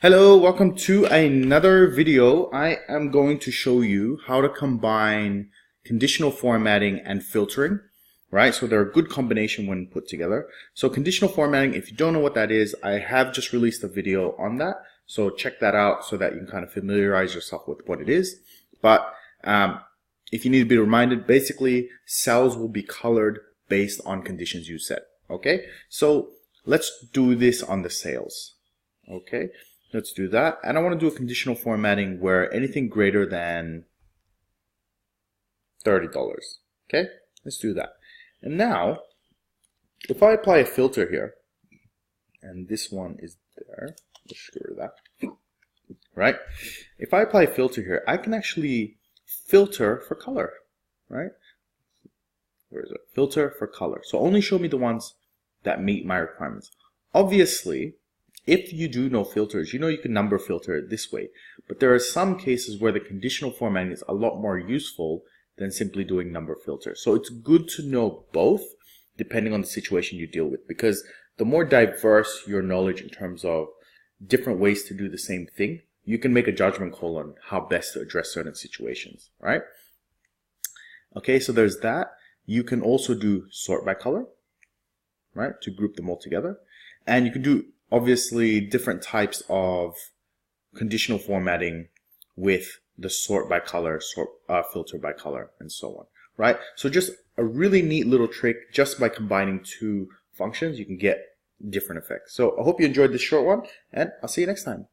Hello, welcome to another video. I am going to show you how to combine conditional formatting and filtering, right? So they're a good combination when put together. So conditional formatting, if you don't know what that is, I have just released a video on that. So check that out so that you can kind of familiarize yourself with what it is. But if you need to be reminded, basically cells will be colored based on conditions you set, okay? So let's do this on the sales, okay? Let's do that. And I want to do a conditional formatting where anything greater than $30. Okay, let's do that. And now, if I apply a filter here, and this one is there, let's get rid of that. Right? If I apply a filter here, I can actually filter for color. Right? Where is it? Filter for color. So only show me the ones that meet my requirements. Obviously, if you do know filters, you know you can number filter it this way. But there are some cases where the conditional formatting is a lot more useful than simply doing number filter. So it's good to know both depending on the situation you deal with, because the more diverse your knowledge in terms of different ways to do the same thing, you can make a judgment call on how best to address certain situations, right? Okay, so there's that. You can also do sort by color, right, to group them all together. And you can do obviously different types of conditional formatting with the sort by color, filter by color, and so on, right? So just a really neat little trick. Just by combining two functions, you can get different effects. So I hope you enjoyed this short one, and I'll see you next time.